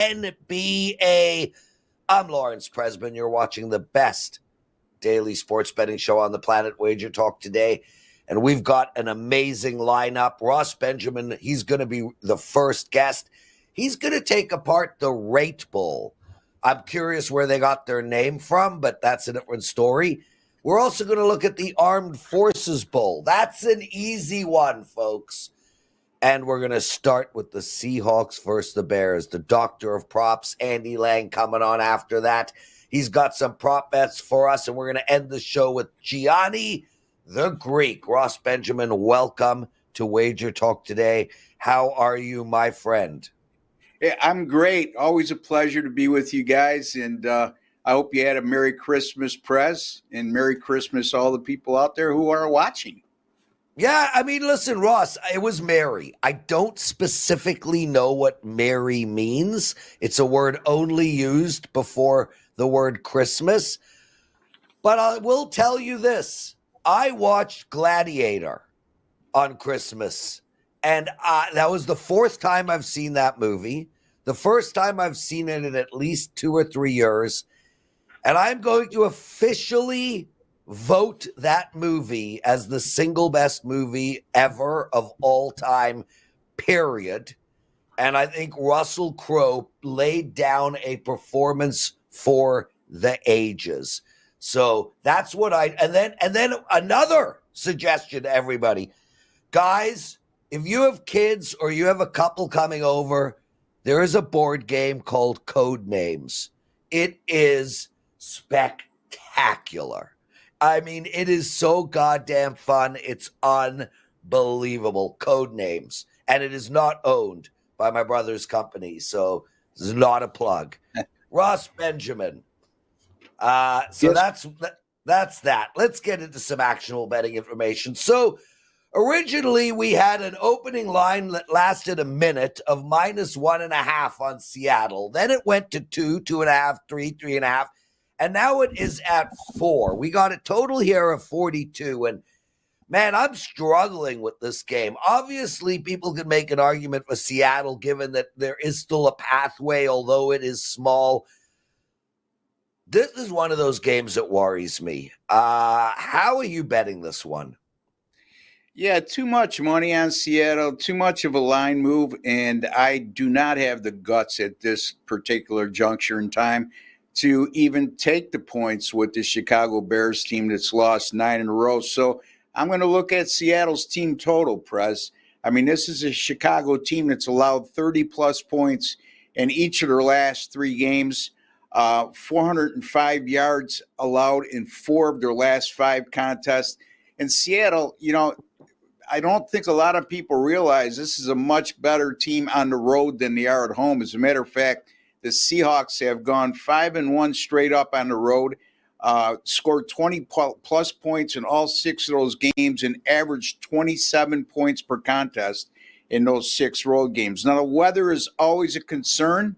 NBA. I'm Lawrence Presman. You're watching the best daily sports betting show on the planet, WagerTalk Today. And we've got an amazing lineup. Ross Benjamin, he's going to be the first guest. He's going to take apart the Rate Bull. I'm curious where they got their name from, but that's a different story. We're also going to look at the Armed Forces Bowl. That's an easy one, folks. And we're going to start with the Seahawks versus the Bears. The doctor of props, Andy Lang, coming on after that. He's got some prop bets for us, and we're going to end the show with Gianni the Greek. Ross Benjamin, welcome to WagerTalk Today. How are you, my friend? Hey, I'm great. Always a pleasure to be with you guys, and I hope you had a Merry Christmas, Prez, and Merry Christmas all the people out there who are watching. Yeah, I mean, listen, Ross, it was merry. I don't specifically know what merry means. It's a word only used before the word Christmas. But I will tell you this. I watched Gladiator on Christmas, and that was the fourth time I've seen that movie. The first time I've seen it in at least 2 or 3 years. And I'm going to officially vote that movie as the single best movie ever of all time, period. And I think Russell Crowe laid down a performance for the ages. So that's what and then another suggestion to everybody. Guys, if you have kids or you have a couple coming over, there is a board game called Code Names. It is spectacular. I mean, it is so goddamn fun. It's unbelievable. Code Names. And it is not owned by my brother's company. So this is not a plug. Ross Benjamin. So yes. That's that. Let's get into some actionable betting information. So originally we had an opening line that lasted a minute of -1.5 on Seattle. Then it went to 2, 2.5, 3, 3.5. And now it is at 4. We got a total here of 42. And, man, I'm struggling with this game. Obviously, people can make an argument for Seattle, given that there is still a pathway, although it is small. This is one of those games that worries me. How are you betting this one? Yeah, too much money on Seattle, too much of a line move, and I do not have the guts at this particular juncture in time to even take the points with the Chicago Bears team that's lost 9 in a row. So I'm going to look at Seattle's team total, Prez. I mean, this is a Chicago team that's allowed 30-plus points in each of their last 3 games, 405 yards allowed in 4 of their last 5 contests. And Seattle, I don't think a lot of people realize this is a much better team on the road than they are at home. As a matter of fact, the Seahawks have gone 5-1 straight up on the road, scored 20-plus points in all 6 of those games, and averaged 27 points per contest in those 6 road games. Now, the weather is always a concern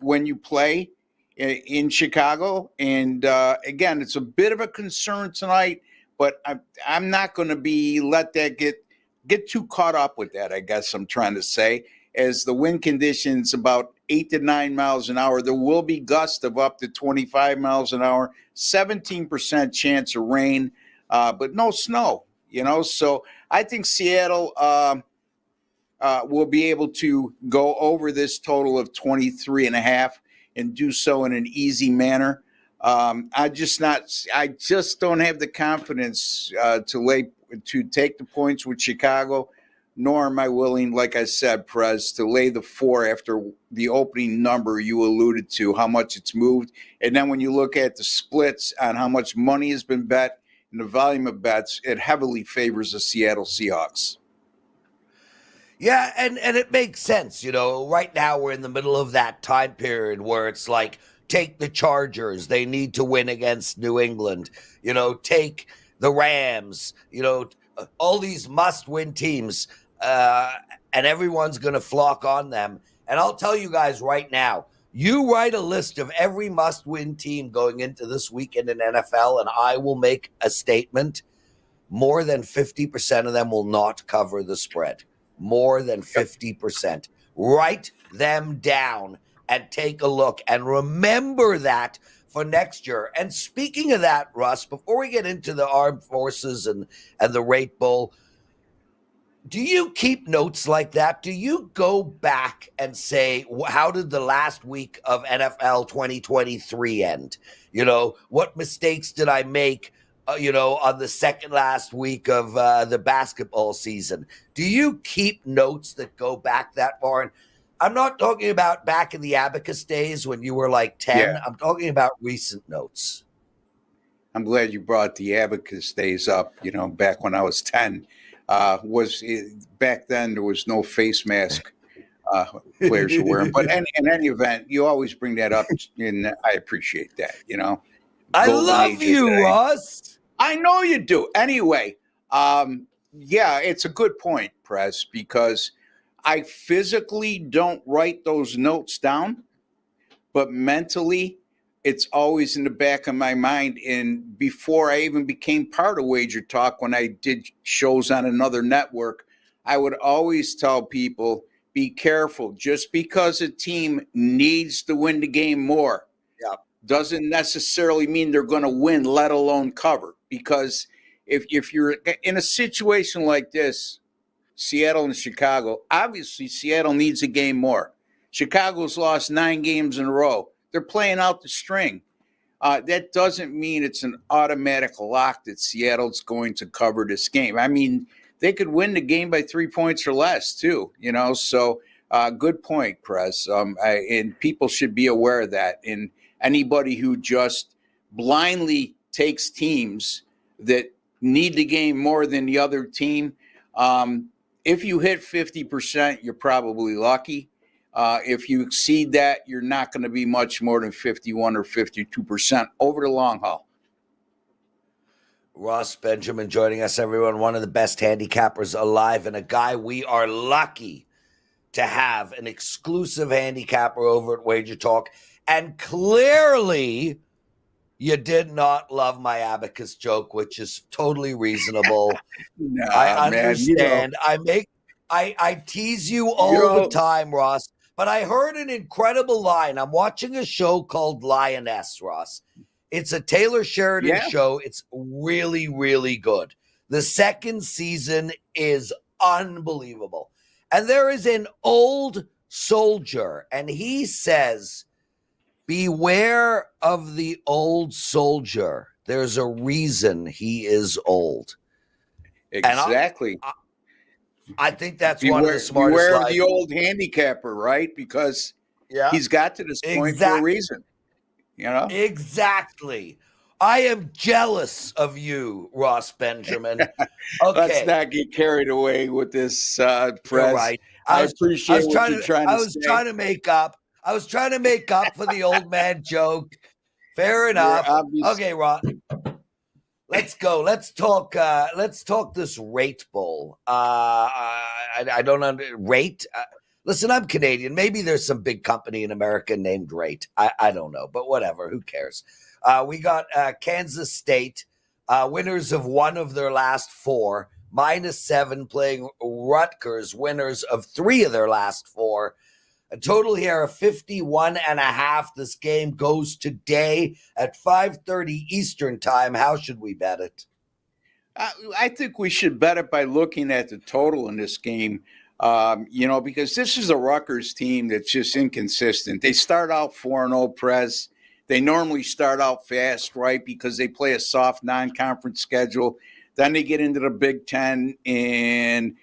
when you play in Chicago. And, again, it's a bit of a concern tonight, but I'm not going to let that get too caught up with that, I guess I'm trying to say. As the wind conditions about 8 to 9 miles an hour, there will be gusts of up to 25 miles an hour, 17% chance of rain, but no snow, So I think Seattle will be able to go over this total of 23.5 and do so in an easy manner. I just don't have the confidence to take the points with Chicago. Nor am I willing, like I said, Prez, to lay the 4 after the opening number you alluded to, how much it's moved. And then when you look at the splits on how much money has been bet and the volume of bets, it heavily favors the Seattle Seahawks. Yeah, and it makes sense. Right now we're in the middle of that time period where it's like, take the Chargers. They need to win against New England. Take the Rams. All these must-win teams. And everyone's going to flock on them. And I'll tell you guys right now, you write a list of every must-win team going into this weekend in NFL, and I will make a statement. More than 50% of them will not cover the spread. More than 50%. Right them down and take a look and remember that for next year. And speaking of that, Russ, before we get into the armed forces and the rate bowl, do you keep notes like that? Do you go back and say, how did the last week of NFL 2023 end? What mistakes did I make, on the second last week of the basketball season? Do you keep notes that go back that far? And I'm not talking about back in the Abacus days when you were like 10. Yeah. I'm talking about recent notes. I'm glad you brought the Abacus days up. Back when I was 10, back then there was no face mask players were wearing. But in any event, you always bring that up, and I appreciate that. I Golden love age you, today. Russ. I know you do. Anyway, yeah, it's a good point, Prez, because I physically don't write those notes down, but mentally it's always in the back of my mind. And before I even became part of Wager Talk, when I did shows on another network, I would always tell people, be careful. Just because a team needs to win the game more doesn't necessarily mean they're going to win, let alone cover. Because if you're in a situation like this, Seattle and Chicago, obviously Seattle needs a game more. Chicago's lost 9 games in a row. They're playing out the string. That doesn't mean it's an automatic lock that Seattle's going to cover this game. I mean, they could win the game by 3 points or less too, So good point, Prez. And people should be aware of that. And anybody who just blindly takes teams that need the game more than the other team, if you hit 50%, you're probably lucky. If you exceed that, you're not going to be much more than 51 or 52% over the long haul. Ross Benjamin joining us, everyone. One of the best handicappers alive, and a guy we are lucky to have, an exclusive handicapper over at Wager Talk. And clearly, you did not love my Abacus joke, which is totally reasonable. Nah, I understand. Man, I tease you all the time, Ross. But I heard an incredible line. I'm watching a show called Lioness, Ross. It's a Taylor Sheridan show. It's really, really good. The second season is unbelievable. And there is an old soldier, and he says, beware of the old soldier. There's a reason he is old. Exactly. I think that's one of the smartest beware lines. of the old handicapper, right? Because he's got to this point for a reason. Exactly. I am jealous of you, Ross Benjamin. Okay. Let's not get carried away with this, Prez. Right. I appreciate what you're trying to say. I was trying to make up. I was trying to make up for the old man joke. Fair enough. Okay, Ross. Let's go. Let's talk this rate bowl. I don't rate. Listen, I'm Canadian. Maybe there's some big company in America named Rate. I don't know, but whatever. Who cares? We got Kansas State, winners of 1 of their last 4, -7 playing Rutgers, winners of 3 of their last 4. A total here of 51.5. This game goes today at 5:30 Eastern time. How should we bet it? I think we should bet it by looking at the total in this game. Because this is a Rutgers team that's just inconsistent. They start out 4-0, Prez. They normally start out fast, right? Because they play a soft non-conference schedule. Then they get into the Big Ten and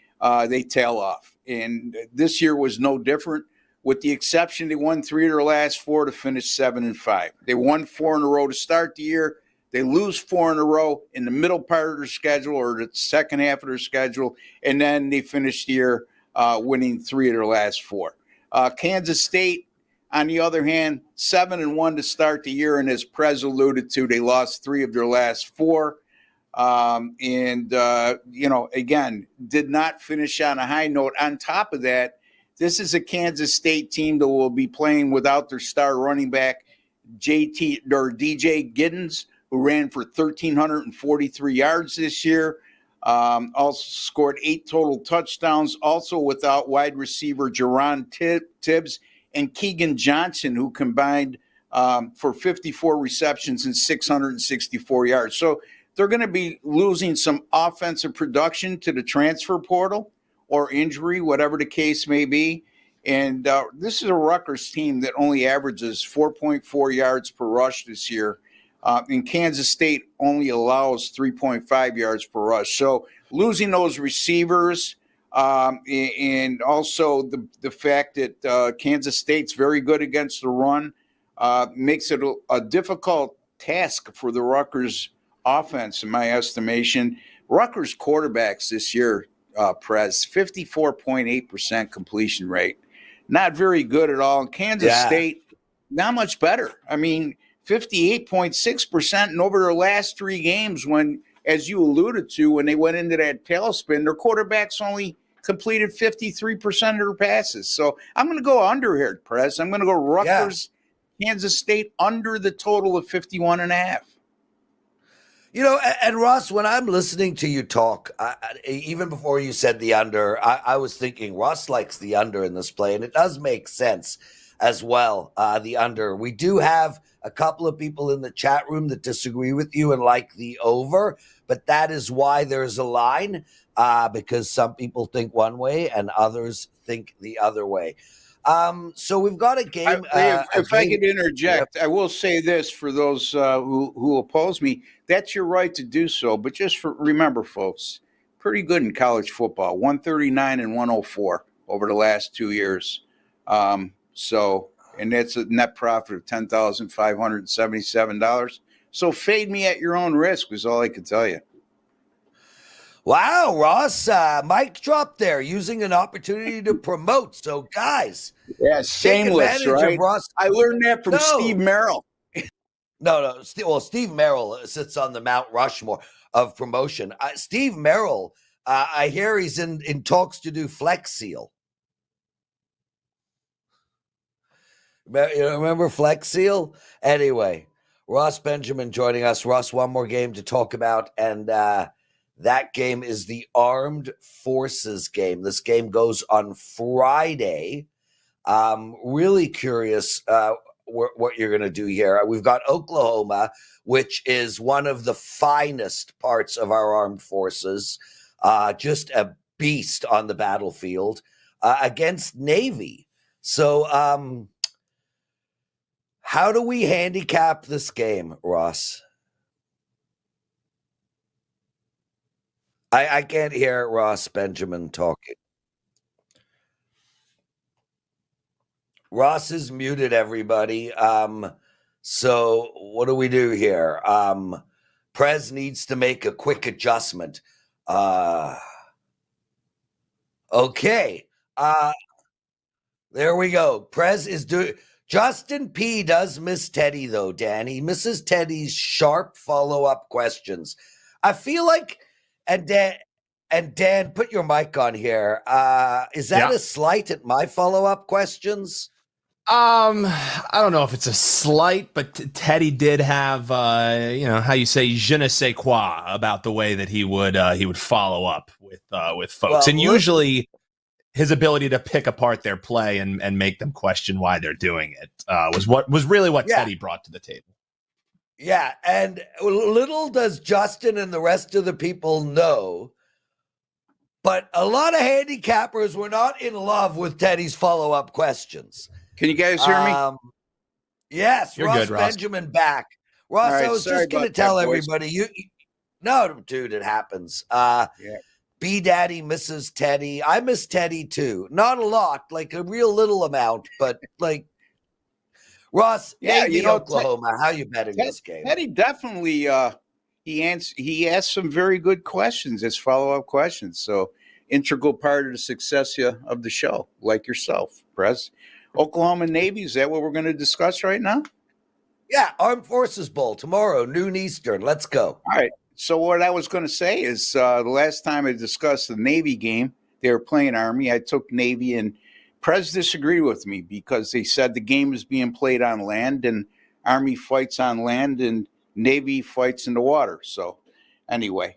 they tail off. And this year was no different. With the exception, they won 3 of their last 4 to finish 7-5. They won 4 in a row to start the year. They lose 4 in a row in the middle part of their schedule or the second half of their schedule, and then they finish the year winning 3 of their last 4. Kansas State, on the other hand, 7-1 to start the year, and as Prez alluded to, they lost 3 of their last 4. Again, did not finish on a high note. On top of that, this is a Kansas State team that will be playing without their star running back, DJ Giddens, who ran for 1,343 yards this year. Also scored 8 total touchdowns, also without wide receiver Jerron Tibbs and Keegan Johnson, who combined for 54 receptions and 664 yards. So they're going to be losing some offensive production to the transfer portal or injury, whatever the case may be. And this is a Rutgers team that only averages 4.4 yards per rush this year. And Kansas State only allows 3.5 yards per rush. So losing those receivers and also the fact that Kansas State's very good against the run makes it a difficult task for the Rutgers offense, in my estimation. Rutgers quarterbacks this year, Prez, 54.8% completion rate. Not very good at all. Kansas State, not much better. I mean, 58.6%. And over their last 3 games, when, as you alluded to, when they went into that tailspin, their quarterbacks only completed 53% of their passes. So I'm going to go under here, Prez. I'm going to go Rutgers, Kansas State under the total of 51.5. You know, and Ross, when I'm listening to you talk, even before you said the under, I was thinking Ross likes the under in this play, and it does make sense as well, the under. We do have a couple of people in the chat room that disagree with you and like the over, but that is why there's a line, because some people think one way and others think the other way. So we've got a game. If I could interject, I will say this for those who oppose me: that's your right to do so. But just remember, folks, pretty good in college football, 139 and 104 over the last 2 years. And that's a net profit of $10,577. So fade me at your own risk is all I can tell you. Wow, Ross, mic drop there, using an opportunity to promote. So, guys, shameless, right? Ross. I learned that from Steve Merrill. No. Well, Steve Merrill sits on the Mount Rushmore of promotion. Steve Merrill, I hear he's in talks to do Flex Seal. You remember Flex Seal? Anyway, Ross Benjamin joining us. Ross, one more game to talk about, and that game is the Armed Forces game. This game goes on Friday. Really curious what you're going to do here. We've got Oklahoma, which is one of the finest parts of our armed forces, just a beast on the battlefield, against Navy. So how do we handicap this game, Ross? I can't hear Ross Benjamin talking. Ross is muted, everybody. So what do we do here? Prez needs to make a quick adjustment. Okay. There we go. Prez is doing. Justin P does miss Teddy, though, Dan. He misses Teddy's sharp follow-up questions. I feel like, and Dan, put your mic on here. Is that a slight at my follow-up questions? I don't know if it's a slight, but Teddy did have, how you say, je ne sais quoi about the way that he would follow up with folks, well, and usually his ability to pick apart their play and make them question why they're doing it was really what Teddy brought to the table. Yeah, and little does Justin and the rest of the people know, but a lot of handicappers were not in love with Teddy's follow-up questions. Can you guys hear me? Yes, You're Ross good, Ross. Benjamin back. Ross, right, I was just going to tell everybody, no, dude, it happens. B Daddy misses Teddy. I miss Teddy too. Not a lot, like a real little amount, but like Ross, Navy, Oklahoma. How you betting this game? Teddy definitely he asked some very good questions as follow-up questions. So integral part of the success of the show, like yourself, Prez. Oklahoma Navy, is that what we're going to discuss right now? Yeah, Armed Forces Bowl tomorrow, noon Eastern. Let's go. All right. So what I was going to say is the last time I discussed the Navy game, they were playing Army. I took Navy, and Prez disagreed with me because they said the game is being played on land, and Army fights on land, and Navy fights in the water. So anyway,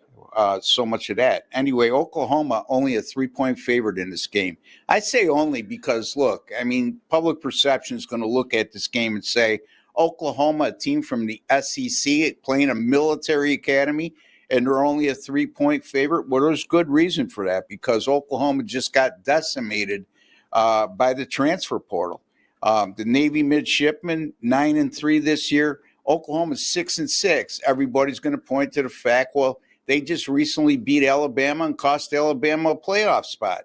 so much of that. Anyway, Oklahoma only a 3-point favorite in this game. I say only because, look, I mean, public perception is going to look at this game and say, Oklahoma, a team from the SEC playing a military academy, and they're only a 3-point favorite. Well, there's good reason for that because Oklahoma just got decimated by the transfer portal. The Navy midshipmen 9-3 this year. Oklahoma's 6-6. Everybody's going to point to the fact, well, they just recently beat Alabama and cost Alabama a playoff spot.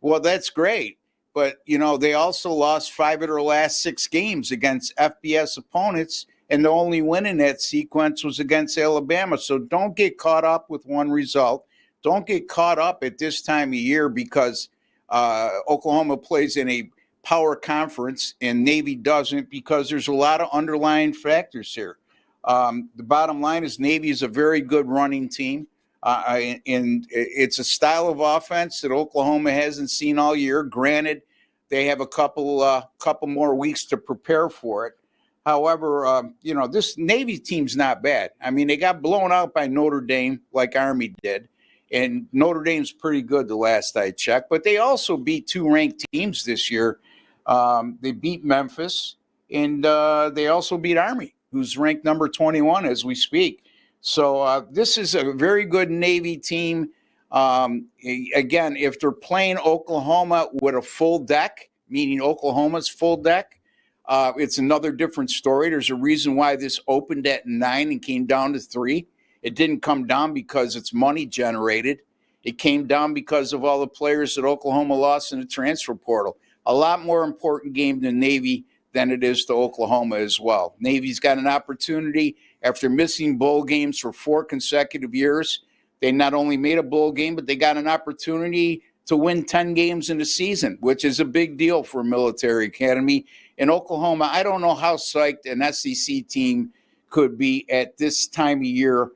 Well, that's great. But, you know, they also lost 5 of their last 6 games against FBS opponents, and the only win in that sequence was against Alabama. So don't get caught up with one result. Don't get caught up at this time of year because Oklahoma plays in a power conference and Navy doesn't, because there's a lot of underlying factors here. The bottom line is Navy is a very good running team. And it's a style of offense that Oklahoma hasn't seen all year. Granted, they have a couple more weeks to prepare for it. However, you know, this Navy team's not bad. I mean, they got blown out by Notre Dame like Army did. And Notre Dame's pretty good the last I checked. But they also beat 2 ranked teams this year. They beat Memphis, and they also beat Army, who's ranked number 21 as we speak. So this is a very good Navy team. Again, if they're playing Oklahoma with a full deck, meaning Oklahoma's full deck, it's another different story. There's a reason why this opened at 9 and came down to 3. It didn't come down because it's money generated. It came down because of all the players that Oklahoma lost in the transfer portal. A lot more important game than Navy than it is to Oklahoma as well. Navy's got an opportunity after missing bowl games for 4 consecutive years. They not only made a bowl game, but they got an opportunity to win 10 games in the season, which is a big deal for a military academy. In Oklahoma, I don't know how psyched an SEC team could be at this time of year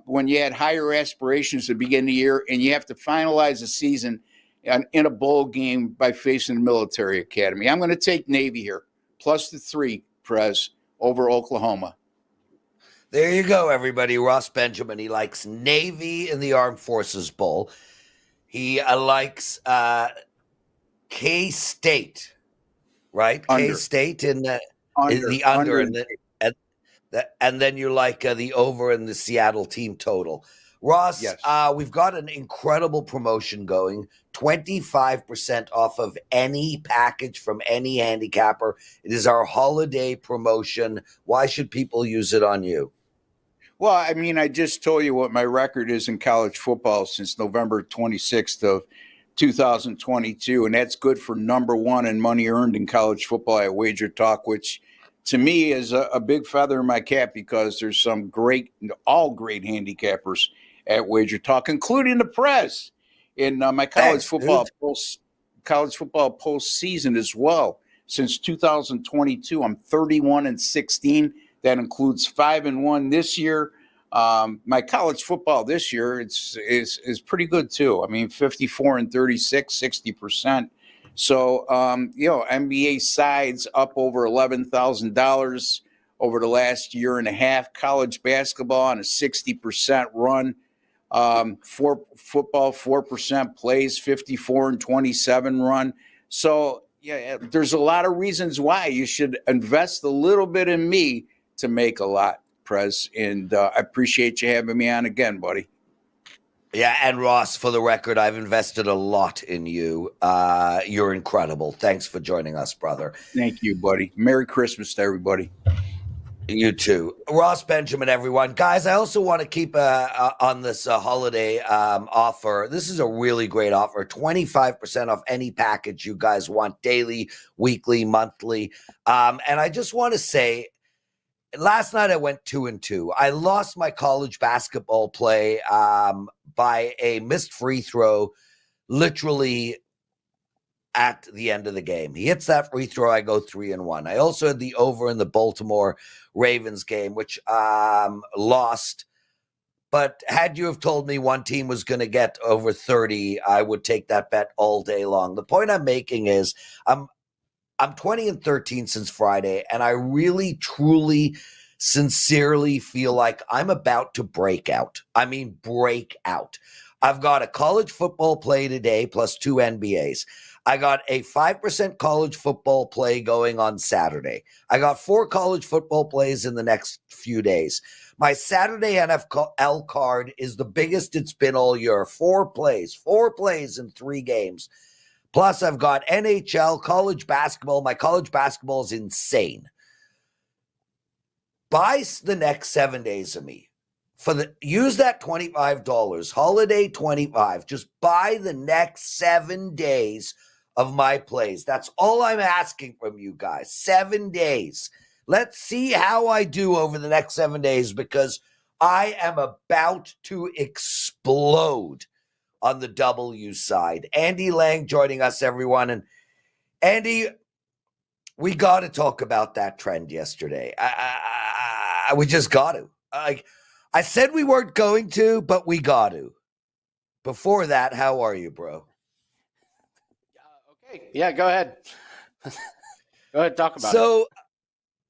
when you had higher aspirations to begin the year and you have to finalize the season in a bowl game by facing the military academy. I'm going to take Navy here, plus the 3, Prez, over Oklahoma. There you go, everybody. Ross Benjamin, he likes Navy in the Armed Forces Bowl. He likes K-State, right? Under. K-State in the under. And then you like the over in the Seattle team total. Ross, yes. We've got an incredible promotion going, 25% off of any package from any handicapper. It is our holiday promotion. Why should people use it on you? Well, I mean, I just told you what my record is in college football since November 26th of 2022, and that's good for number 1 in money earned in college football at WagerTalk, which to me is a big feather in my cap because there's some all great handicappers at WagerTalk, including the Prez in my college football postseason as well. Since 2022, I'm 31-16. That includes 5-1 this year. My college football this year is pretty good too. I mean, 54-36, 60%. So you know, NBA sides up over $11,000 over the last year and a half. College basketball on a 60% run. Football 4% plays, 54-27 run. So yeah, there's a lot of reasons why you should invest a little bit in me to make a lot, Prez. And I appreciate you having me on again, buddy. Yeah, and Ross, for the record, I've invested a lot in you. You're incredible. Thanks for joining us, brother. Thank you, buddy. Merry Christmas to everybody. You too. Ross Benjamin, everyone. Guys, I also want to keep on this holiday offer. This is a really great offer. 25% off any package you guys want, daily, weekly, monthly. And I just want to say, last night I went 2-2. I lost my college basketball play by a missed free throw, literally at the end of the game. He hits that free throw, I go 3-1. I also had the over in the Baltimore Ravens game, which lost. But had you have told me one team was going to get over 30, I would take that bet all day long. The point I'm making is I'm 20-13 since Friday, and I really, truly sincerely feel like I'm about to break out. I mean, break out. I've got a college football play today plus 2 NBAs. I got a 5% college football play going on Saturday. I got 4 college football plays in the next few days. My Saturday NFL card is the biggest it's been all year. 4 plays in 3 games. Plus, I've got NHL, college basketball. My college basketball is insane. Buy the next 7 days of me. Use that $25, holiday 25. Just buy the next 7 days of my plays. That's all I'm asking from you guys. 7 days. Let's see how I do over the next 7 days, because I am about to explode on the W side. Andy Lang joining us, everyone. And Andy, we got to talk about that trend yesterday. We just got to. I said we weren't going to, but we got to. Before that, how are you, bro? Okay. Yeah, go ahead. Go ahead, talk about it.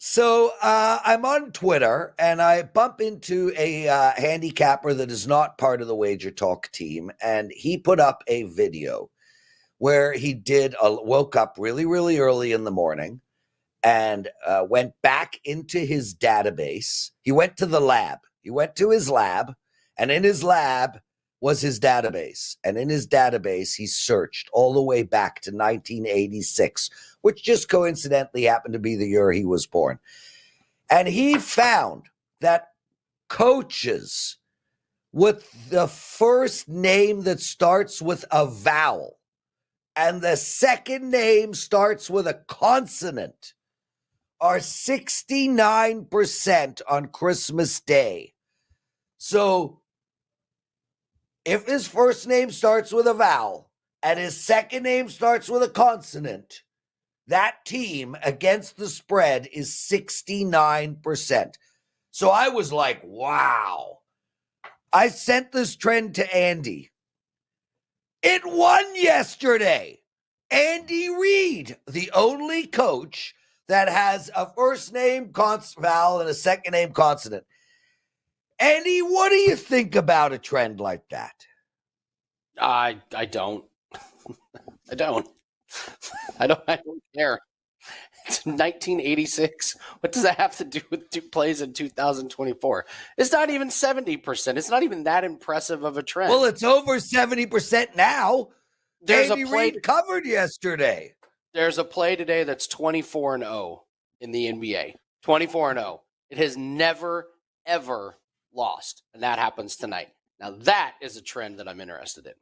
So I'm on Twitter, and I bump into a handicapper that is not part of the WagerTalk team, and he put up a video where he woke up really, really early in the morning and went back into his database. He went to the lab. He went to his lab, and in his lab was his database. And in his database, he searched all the way back to 1986, which just coincidentally happened to be the year he was born. And he found that coaches with the first name that starts with a vowel and the second name starts with a consonant are 69% on Christmas Day. So if his first name starts with a vowel and his second name starts with a consonant, that team against the spread is 69%. So I was like, wow. I sent this trend to Andy. It won yesterday. Andy Reid, the only coach that has a first name vowel and a second name consonant. Andy, what do you think about a trend like that? I don't. I don't. I don't care. It's 1986. What does that have to do with 2 plays in 2024? It's not even 70%. It's not even that impressive of a trend. Well, it's over 70% now. There's Andy a play Reid covered yesterday. There's a play today that's 24-0 in the NBA. 24-0. It has never, ever lost, and that happens tonight. Now, that is a trend that I'm interested in.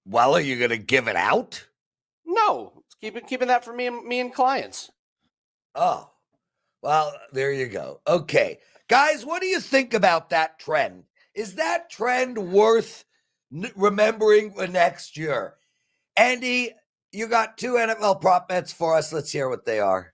Well, are you going to give it out? No. Keeping that for me and clients. Oh, well, there you go. Okay. Guys, what do you think about that trend? Is that trend worth remembering for next year? Andy, you got 2 NFL prop bets for us. Let's hear what they are.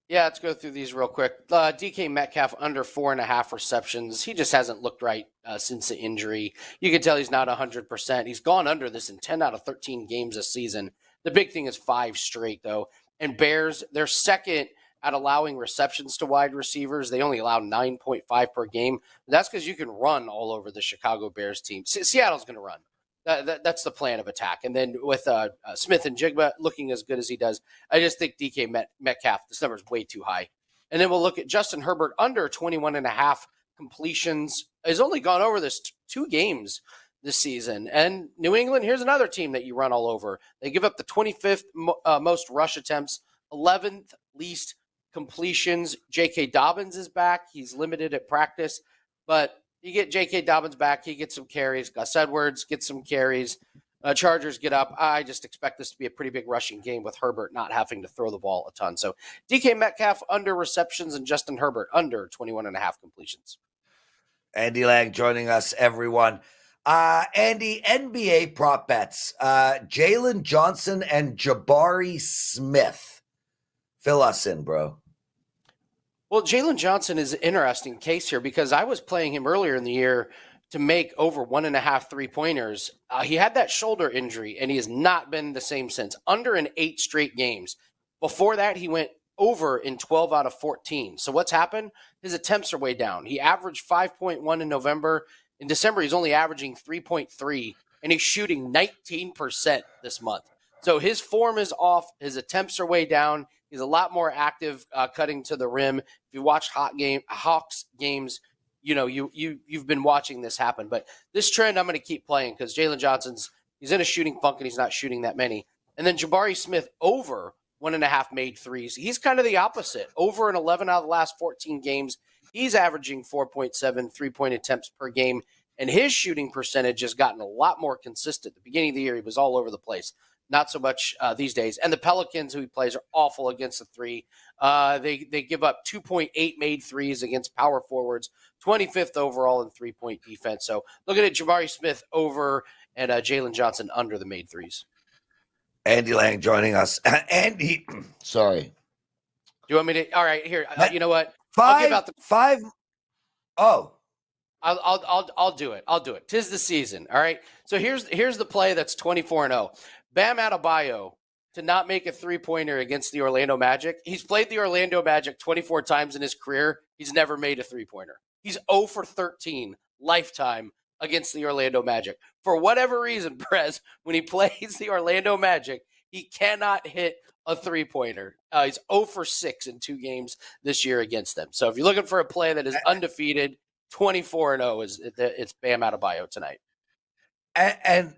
Yeah, let's go through these real quick. DK Metcalf under 4.5 receptions. He just hasn't looked right since the injury. You can tell he's not 100%. He's gone under this in 10 out of 13 games this season. The big thing is 5 straight, though. And Bears, they're second at allowing receptions to wide receivers. They only allow 9.5 per game. That's because you can run all over the Chicago Bears team. Seattle's going to run. That's the plan of attack. And then with Smith and Jigba looking as good as he does, I just think DK Metcalf, this number is way too high. And then we'll look at Justin Herbert under 21.5 completions. He's only gone over this 2 games this season. And New England, here's another team that you run all over. They give up the 25th most rush attempts, 11th least completions. J.K. Dobbins is back. He's limited at practice, but you get J.K. Dobbins back. He gets some carries. Gus Edwards gets some carries. Chargers get up. I just expect this to be a pretty big rushing game with Herbert not having to throw the ball a ton. So DK Metcalf under receptions and Justin Herbert under 21.5 completions. Andy Lang joining us, everyone. Andy, NBA prop bets. Jalen Johnson and Jabari Smith. Fill us in, bro. Well, Jalen Johnson is an interesting case here because I was playing him earlier in the year to make over 1.5 3-pointers. He had that shoulder injury, and he has not been the same since. Under in 8 straight games. Before that, he went over in 12 out of 14. So what's happened? His attempts are way down. He averaged 5.1 in November. In December, he's only averaging 3.3, and he's shooting 19% this month. So his form is off. His attempts are way down. He's a lot more active cutting to the rim. If you watch Hawks games, you know you've been watching this happen. But this trend I'm going to keep playing because Jalen Johnson's he's in a shooting funk and he's not shooting that many. And then Jabari Smith over 1.5 made threes. He's kind of the opposite. Over in 11 out of the last 14 games, he's averaging 4.7 3-point attempts per game. And his shooting percentage has gotten a lot more consistent. At the beginning of the year, he was all over the place. Not so much these days. And the Pelicans, who he plays, are awful against the three. They give up 2.8 made threes against power forwards, 25th overall in three-point defense. So looking at Jabari Smith over and Jalen Johnson under the made threes. Andy Lang joining us. Andy, sorry. Do you want me to? All right, here. You know what? Five. Oh. I'll do it. I'll do it. 'Tis the season. All right. So here's the play that's 24-0. Bam Adebayo to not make a three-pointer against the Orlando Magic. He's played the Orlando Magic 24 times in his career. He's never made a three-pointer. He's 0 for 13 lifetime against the Orlando Magic. For whatever reason, Prez, when he plays the Orlando Magic, he cannot hit a three-pointer. He's 0 for 6 in 2 games this year against them. So if you're looking for a play that is undefeated, 24-0 it's Bam Adebayo tonight. And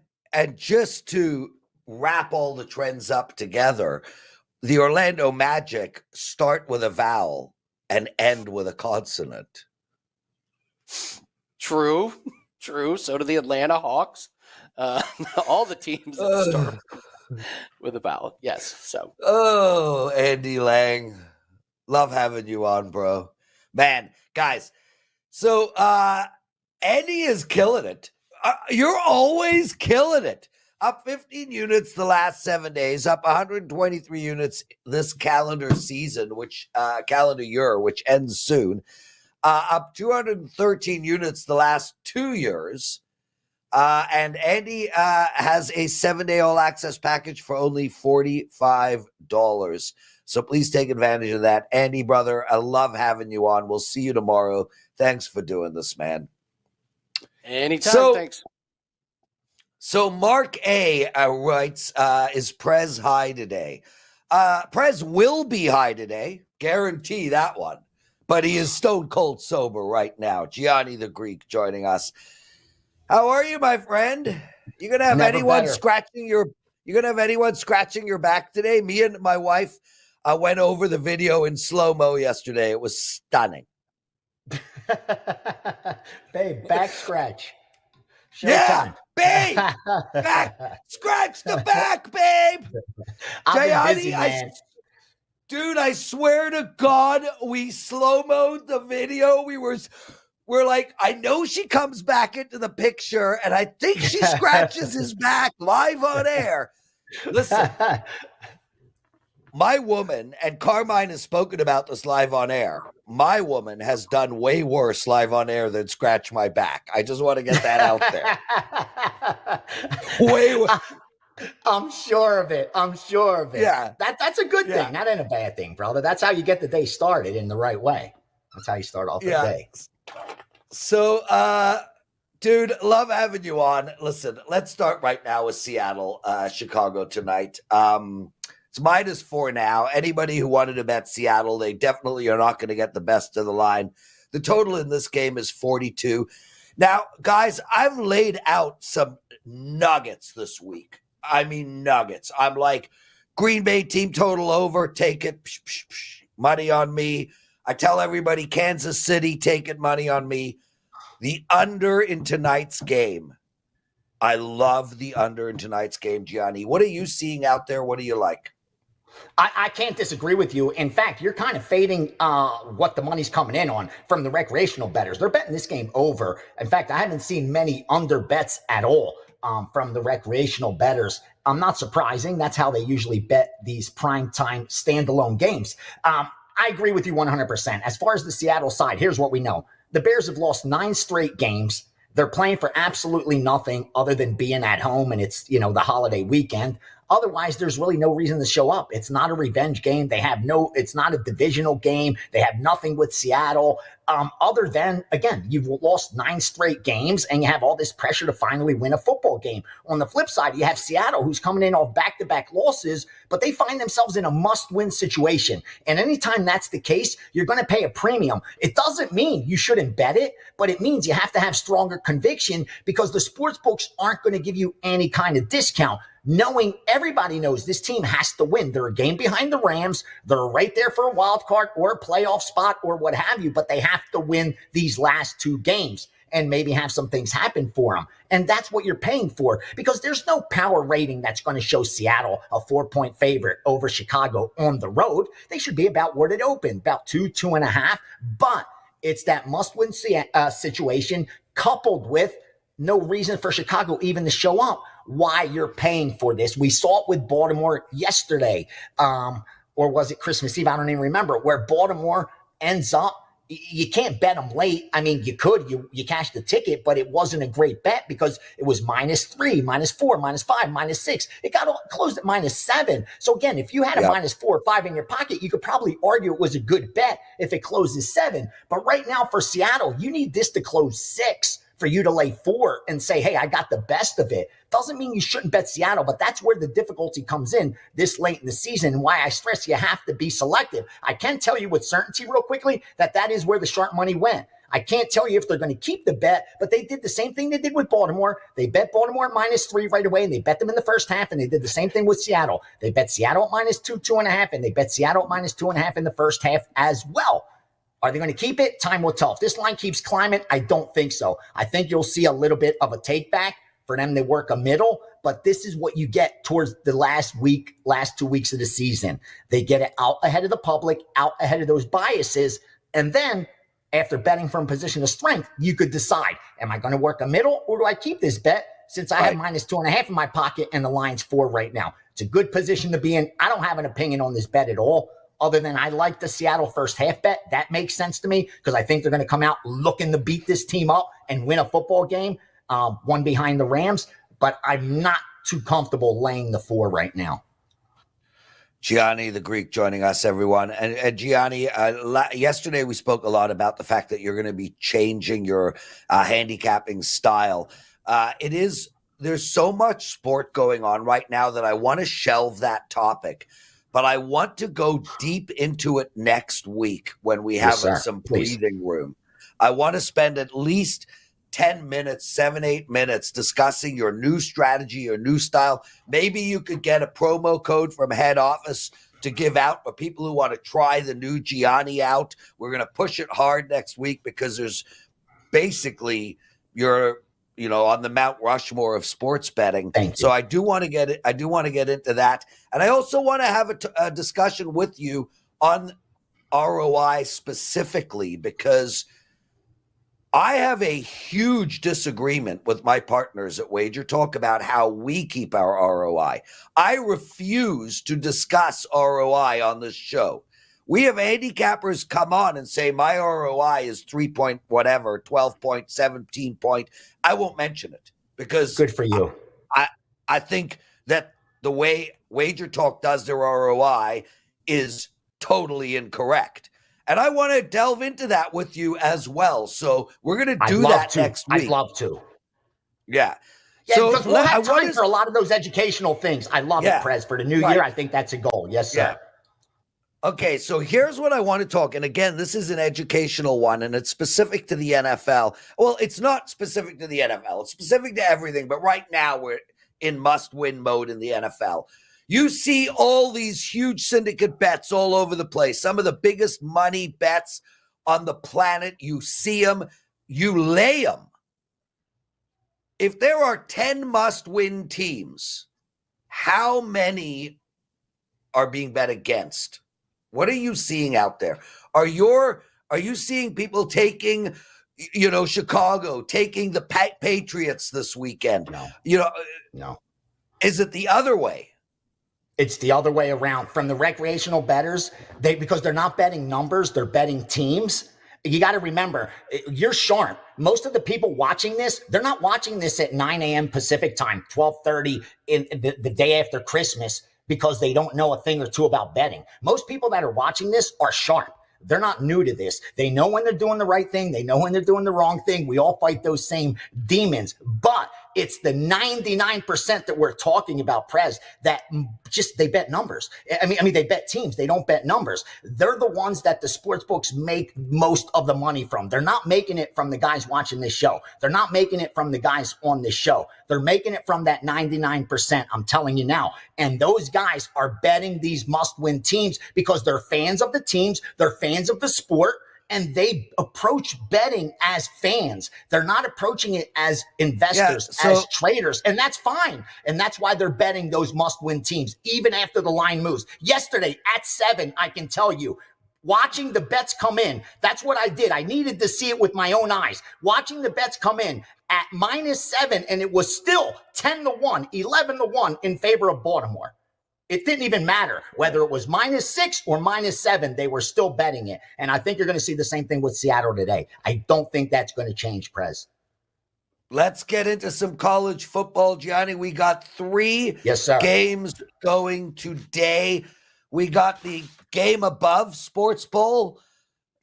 just to wrap all the trends up together, the Orlando Magic start with a vowel and end with a consonant. True. So do the Atlanta Hawks. All the teams that start with a vowel. Yes. So. Oh, Andy Lang. Love having you on, bro. Man, guys. So Andy is killing it. You're always killing it. Up 15 units the last 7 days, up 123 units this calendar season, calendar year, which ends soon. Up 213 units the last 2 years. And Andy has a 7-day all-access package for only $45. So please take advantage of that. Andy, brother, I love having you on. We'll see you tomorrow. Thanks for doing this, man. Anytime, thanks. So Mark A. writes, is Prez high today? Prez will be high today. Guarantee that one. But he is stone cold sober right now. Gianni the Greek joining us. How are you, my friend? You gonna have anyone scratching your back today? Me and my wife went over the video in slow-mo yesterday. It was stunning. Babe, back scratch. Yeah, babe, back scratch the back, babe. I've been busy, man. Dude, I swear to God, we slow-moed the video. We're like, I know she comes back into the picture, and I think she scratches his back live on air. Listen, my woman, and Carmine has spoken about this live on air, my woman has done way worse live on air than scratch my back. I just want to get that out there. Way worse. I'm sure of it. Yeah. That's a good thing. That ain't a bad thing, brother. That's how you get the day started in the right way. That's how you start off the day. So, dude, love having you on. Listen, let's start right now with Seattle, Chicago tonight. It's -4 now. Anybody who wanted to bet Seattle, they definitely are not going to get the best of the line. The total in this game is 42. Now, guys, I've laid out some nuggets this week. I mean, nuggets. I'm like, Green Bay team total over, take it. Psh, psh, psh. Money on me. I tell everybody, Kansas City, take it, money on me. The under in tonight's game. I love the under in tonight's game, Gianni. What are you seeing out there? What do you like? I can't disagree with you. In fact, you're kind of fading what the money's coming in on from the recreational bettors. They're betting this game over. In fact, I haven't seen many under bets at all from the recreational bettors. Not surprising. That's how they usually bet these primetime standalone games. I agree with you 100%. As far as the Seattle side, here's what we know. The Bears have lost 9 straight games. They're playing for absolutely nothing other than being at home, and it's, the holiday weekend. Otherwise, there's really no reason to show up. It's not a revenge game. It's not a divisional game. They have nothing with Seattle. Other than, again, you've lost 9 straight games and you have all this pressure to finally win a football game. On the flip side, you have Seattle, who's coming in off back-to-back losses, but they find themselves in a must-win situation. And anytime that's the case, you're going to pay a premium. It doesn't mean you shouldn't bet it, but it means you have to have stronger conviction because the sports books aren't going to give you any kind of discount. Knowing everybody knows this team has to win. They're a game behind the Rams. They're right there for a wild card or a playoff spot or what have you, but they have to win these last 2 games and maybe have some things happen for them. And that's what you're paying for because there's no power rating that's going to show Seattle a 4-point favorite over Chicago on the road. They should be about where it opened, about 2.5. But it's that must-win situation coupled with no reason for Chicago even to show up. Why you're paying for this. We saw it with Baltimore yesterday, or was it Christmas Eve? I don't even remember, where Baltimore ends up. You can't bet them late. I mean, you could, you cashed the ticket, but it wasn't a great bet because it was -3, -4, -5, -6. It got closed at -7. So again, if you had a -4 or 5 in your pocket, you could probably argue it was a good bet if it closes 7. But right now for Seattle, you need this to close 6 for you to lay 4 and say, hey, I got the best of it. Doesn't mean you shouldn't bet Seattle, but that's where the difficulty comes in this late in the season and why I stress you have to be selective. I can tell you with certainty real quickly that is where the sharp money went. I can't tell you if they're going to keep the bet, but they did the same thing they did with Baltimore. They bet Baltimore at -3 right away, and they bet them in the first half, and they did the same thing with Seattle. They bet Seattle at -2, 2.5, and they bet Seattle at -2.5 in the first half as well. Are they going to keep it? Time will tell. If this line keeps climbing, I don't think so. I think you'll see a little bit of a take back for them to work a middle, but this is what you get towards the last 2 weeks of the season. They get it out ahead of the public, out ahead of those biases, and then after betting from a position of strength, you could decide, am I going to work a middle or do I keep this bet since I have -2.5 in my pocket and the line's 4 right now? It's a good position to be in. I don't have an opinion on this bet at all. Other than I like the Seattle first half bet. That makes sense to me because I think they're going to come out looking to beat this team up and win a football game, one behind the Rams. But I'm not too comfortable laying the 4 right now. Gianni the Greek joining us, everyone. And Gianni, yesterday we spoke a lot about the fact that you're going to be changing your handicapping style. There's so much sport going on right now that I want to shelve that topic. But I want to go deep into it next week when we have some breathing room. I want to spend at least 10 minutes, 7-8 minutes discussing your new strategy, your new style. Maybe you could get a promo code from head office to give out for people who want to try the new Gianni out. We're going to push it hard next week because there's basically on the Mount Rushmore of sports betting. So I do want to get it. I do want to get into that. And I also want to have a discussion with you on ROI specifically, because I have a huge disagreement with my partners at WagerTalk about how we keep our ROI. I refuse to discuss ROI on this show. We have handicappers come on and say my ROI is 3 point whatever, 12 point, 17 point. I won't mention it because good for you. I think that the way WagerTalk does their ROI is totally incorrect. And I want to delve into that with you as well. So we're going to do that next week. I'd love to. Yeah. So because we'll have time for a lot of those educational things. I love it, Prez. For the new year, I think that's a goal. Yes, sir. Yeah. Okay, so here's what I want to talk. And again, this is an educational one, and it's specific to the NFL. Well, it's not specific to the NFL. It's specific to everything. But right now, we're in must-win mode in the NFL. You see all these huge syndicate bets all over the place. Some of the biggest money bets on the planet. You see them. You lay them. If there are 10 must-win teams, how many are being bet against? What are you seeing out there? Are you seeing people taking, Chicago, taking the Patriots this weekend? No. No. Is it the other way? It's the other way around. From the recreational bettors, because they're not betting numbers, they're betting teams. You got to remember, you're sharp. Most of the people watching this, they're not watching this at 9 a.m. Pacific time, 12:30 in the day after Christmas, because they don't know a thing or two about betting. Most people that are watching this are sharp. They're not new to this. They know when they're doing the right thing. They know when they're doing the wrong thing. We all fight those same demons. But it's the 99% that we're talking about, Prez, that just they bet numbers. I mean, they bet teams. They don't bet numbers. They're the ones that the sports books make most of the money from. They're not making it from the guys watching this show. They're not making it from the guys on this show. They're making it from that 99%. I'm telling you now. And those guys are betting these must-win teams because they're fans of the teams. They're fans of the sport. And they approach betting as fans. They're not approaching it as investors, as traders. And that's fine. And that's why they're betting those must-win teams, even after the line moves. Yesterday at 7, I can tell you, watching the bets come in, that's what I did. I needed to see it with my own eyes. Watching the bets come in at -7, and it was still 10-1, 11-1 in favor of Baltimore. It didn't even matter whether it was -6 or -7. They were still betting it. And I think you're going to see the same thing with Seattle today. I don't think that's going to change, Prez. Let's get into some college football, Gianni. We got 3 games going today. We got the game above Sports Bowl,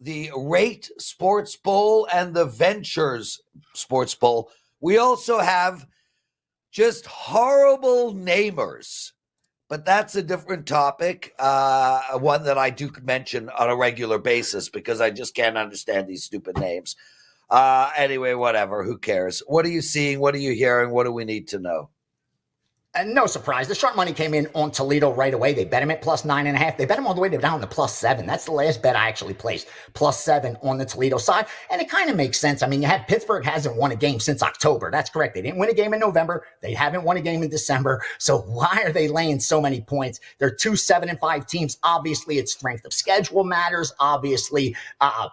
the Rate Sports Bowl, and the Ventures Sports Bowl. We also have just horrible namers. But that's a different topic, one that I do mention on a regular basis because I just can't understand these stupid names. Anyway, whatever. Who cares? What are you seeing? What are you hearing? What do we need to know? And no surprise, the sharp money came in on Toledo right away. They bet him at +9.5. They bet him all the way down to +7. That's the last bet I actually placed, +7 on the Toledo side. And it kind of makes sense. I mean, you have Pittsburgh hasn't won a game since October. That's correct. They didn't win a game in November. They haven't won a game in December. So why are they laying so many points? They're 2 7-5 teams. Obviously, it's strength of schedule matters. Obviously,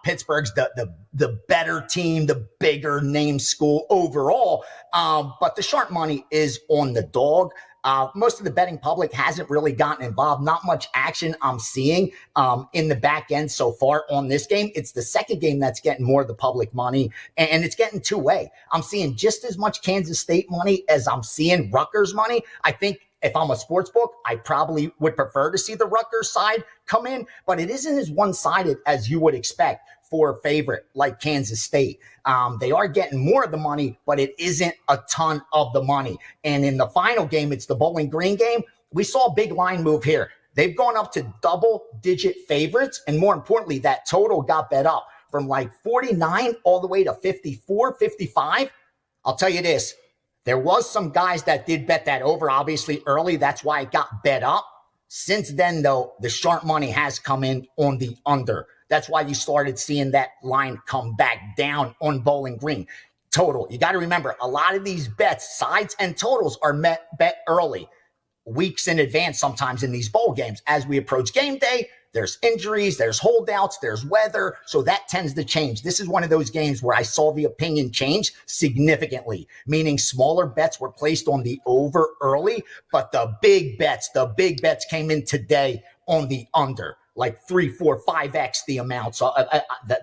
Pittsburgh's the better team, the bigger name school overall. But the sharp money is on the dog. Most of the betting public hasn't really gotten involved. Not much action I'm seeing in the back end so far on this game. It's the second game that's getting more of the public money, and it's getting two-way. I'm seeing just as much Kansas State money as I'm seeing Rutgers money. I think if I'm a sports book, I probably would prefer to see the Rutgers side come in, but it isn't as one-sided as you would expect for a favorite like Kansas State. They are getting more of the money, but it isn't a ton of the money. And in the final game, it's the Bowling Green game. We saw a big line move here. They've gone up to double-digit favorites, and more importantly, that total got bet up from like 49 all the way to 54, 55. I'll tell you this. There was some guys that did bet that over, obviously, early. That's why it got bet up. Since then, though, the sharp money has come in on the under. That's why you started seeing that line come back down on Bowling Green. Total. You got to remember, a lot of these bets, sides and totals, are bet early, weeks in advance sometimes in these bowl games. As we approach game day, there's injuries, there's holdouts, there's weather, so that tends to change. This is one of those games where I saw the opinion change significantly, meaning smaller bets were placed on the over early, but the big bets came in today on the under, like 3, 4, 5x the amount. So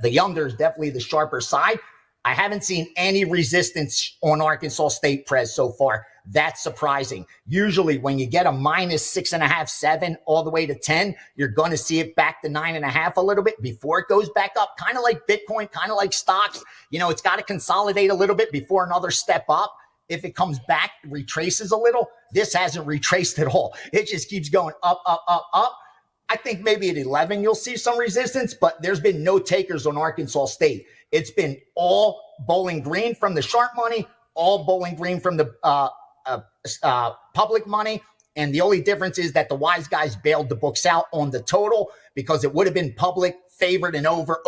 the under is definitely the sharper side. I haven't seen any resistance on Arkansas State, Prez, so far. That's surprising. Usually when you get a -6.5, 7 all the way to 10, you're going to see it back to 9.5 a little bit before it goes back up, kind of like Bitcoin, kind of like stocks. You know, it's got to consolidate a little bit before another step up. If it comes back, retraces a little. This hasn't retraced at all. It just keeps going up, up, up, up. I think maybe at 11 you'll see some resistance, but there's been no takers on Arkansas State. It's been all Bowling Green from the sharp money, all Bowling Green from the public money. And the only difference is that the wise guys bailed the books out on the total because it would have been public, favored, and over.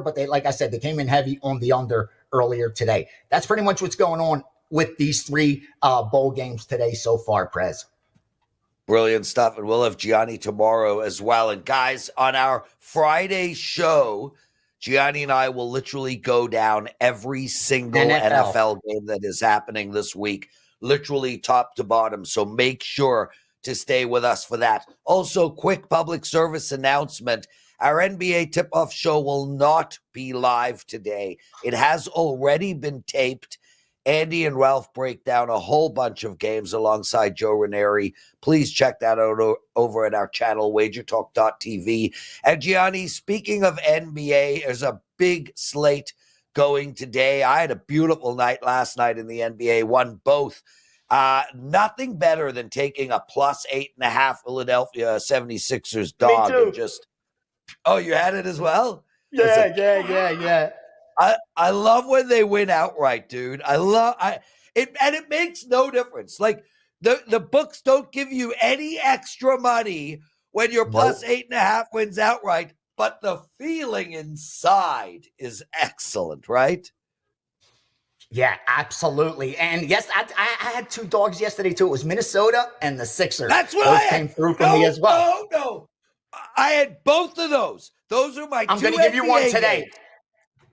But they, like I said, they came in heavy on the under earlier today. That's pretty much what's going on with these 3 bowl games today so far, Prez. Brilliant stuff. And we'll have Gianni tomorrow as well. And guys, on our Friday show, Gianni and I will literally go down every single NFL game that is happening this week, literally top to bottom. So make sure to stay with us for that. Also, quick public service announcement. Our NBA tip-off show will not be live today. It has already been taped. Andy and Ralph break down a whole bunch of games alongside Joe Ranieri. Please check that out over at our channel, WagerTalk.tv. And Gianni, speaking of NBA, there's a big slate going today. I had a beautiful night last night in the NBA, won both. Nothing better than taking a plus 8.5 Philadelphia 76ers dog. Me too. And just, oh, you had it as well? Yeah. I love when they win outright, dude. It makes no difference. Like the books don't give you any extra money when you're plus 8.5 wins outright, but the feeling inside is excellent, right? Yeah, absolutely. And yes, I had two dogs yesterday too. It was Minnesota and the Sixers. That's what those I came had. through for me as well. No. I had both of those. Those are my I'm two going to give you one NBA today. games.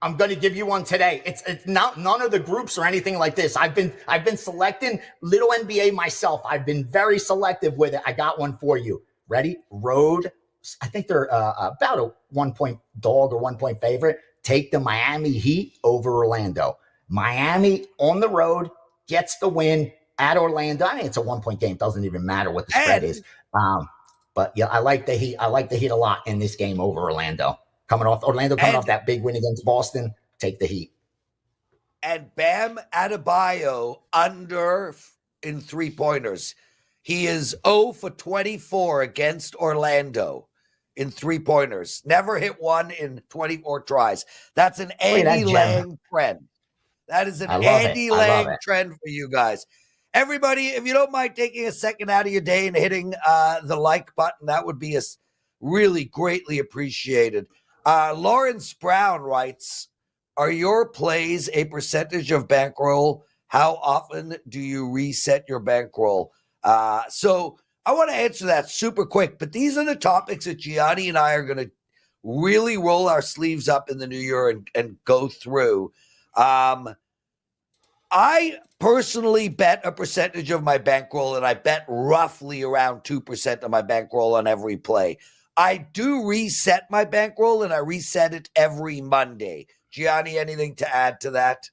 I'm going to give you one today. It's not none of the groups or anything like this. I've been selecting little NBA myself. I've been very selective with it. I got one for you. Ready? Road. I think they're about a 1-point dog or 1-point favorite. Take the Miami Heat over Orlando. Miami on the road gets the win at Orlando. I mean, it's a 1-point game. Doesn't even matter what the spread is. But yeah, I like the Heat. I like the Heat a lot in this game over Orlando. Orlando coming off that big win against Boston. Take the Heat. And Bam Adebayo under in 3-pointers. He is 0 for 24 against Orlando in 3-pointers. Never hit one in 24 tries. That's an Andy Lang trend. That is an Andy Lang trend for you guys. Everybody, if you don't mind taking a second out of your day and hitting the like button, that would be really greatly appreciated. Lawrence Brown writes, are your plays a percentage of bankroll? How often do you reset your bankroll? So I want to answer that super quick, but these are the topics that Gianni and I are going to really roll our sleeves up in the new year and go through. I personally bet a percentage of my bankroll, and I bet roughly around 2% of my bankroll on every play. I do reset my bankroll, and I reset it every Monday. Gianni, anything to add to that?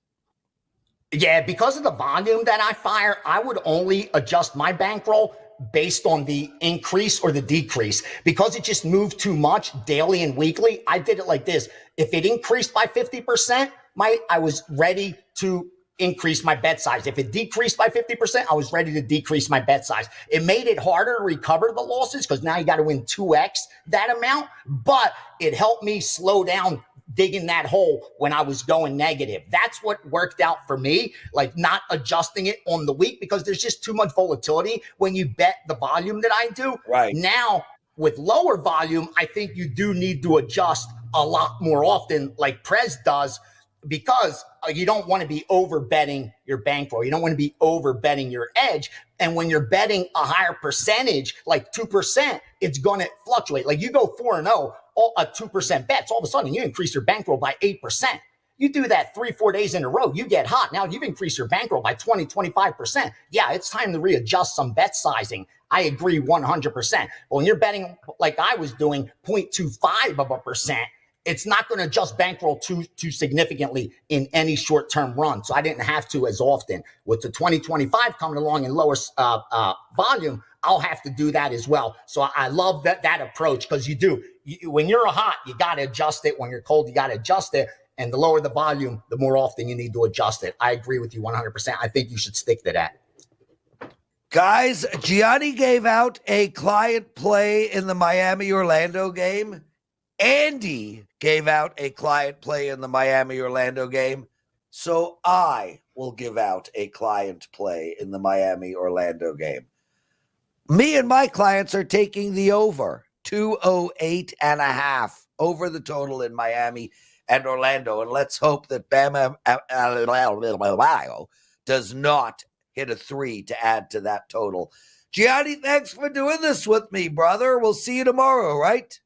Yeah, because of the volume that I fire, I would only adjust my bankroll based on the increase or the decrease. Because it just moved too much daily and weekly, I did it like this. If it increased by 50%, I was ready to increase my bet size. If it decreased by 50%, I was ready to decrease my bet size. It made it harder to recover the losses because now you got to win 2x that amount, but it helped me slow down digging that hole when I was going negative. That's what worked out for me, like not adjusting it on the week because there's just too much volatility when you bet the volume that I do. Right. Now, with lower volume, I think you do need to adjust a lot more often like Prez does, because you don't want to be over betting your bankroll. You don't want to be over betting your edge. And when you're betting a higher percentage, like 2%, it's going to fluctuate. Like you go 4-0, a 2% bets, all of a sudden you increase your bankroll by 8%. You do that 3-4 days in a row, you get hot. Now you've increased your bankroll by 20-25%. Yeah, it's time to readjust some bet sizing. I agree 100%. But when you're betting like I was doing 0.25%, it's not going to adjust bankroll too significantly in any short-term run. So I didn't have to as often. With the 2025 coming along in lower volume, I'll have to do that as well. So I love that approach because when you're hot, you got to adjust it. When you're cold, you got to adjust it. And the lower the volume, the more often you need to adjust it. I agree with you 100%. I think you should stick to that. Guys, Gianni gave out a client play in the Miami-Orlando game. Andy gave out a client play in the Miami-Orlando game, so I will give out a client play in the Miami-Orlando game. Me and my clients are taking the over, 208.5, over the total in Miami and Orlando, and let's hope that Bam does not hit a 3 to add to that total. Gianni, thanks for doing this with me, brother. We'll see you tomorrow, right?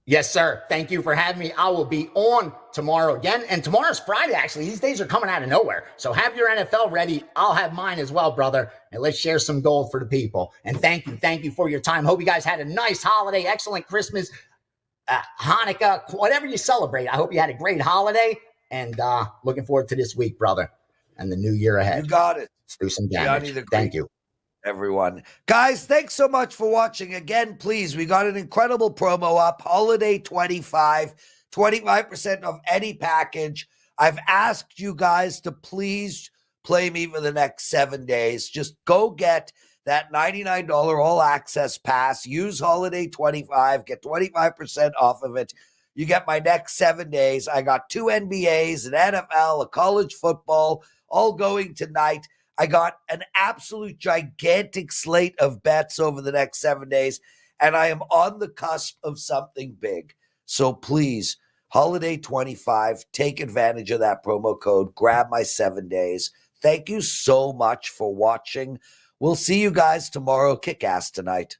Yes, sir. Thank you for having me. I will be on tomorrow again. And tomorrow's Friday, actually. These days are coming out of nowhere. So have your NFL ready. I'll have mine as well, brother. And let's share some gold for the people. And thank you. Thank you for your time. Hope you guys had a nice holiday, excellent Christmas. Hanukkah, whatever you celebrate. I hope you had a great holiday, and looking forward to this week, brother, and the new year ahead. You got it. Let's do some Gianni damage. the Greek. Thank you. Everyone. Guys, thanks so much for watching. Again, please, we got an incredible promo up. Holiday 25, 25% off any package. I've asked you guys to please play me for the next 7 days. Just go get that $99 all access pass. Use Holiday 25, get 25% off of it. You get my next 7 days. I got 2 NBAs, an NFL, a college football, all going tonight. I got an absolute gigantic slate of bets over the next 7 days, and I am on the cusp of something big. So please, Holiday 25, take advantage of that promo code. Grab my 7 days. Thank you so much for watching. We'll see you guys tomorrow. Kick ass tonight.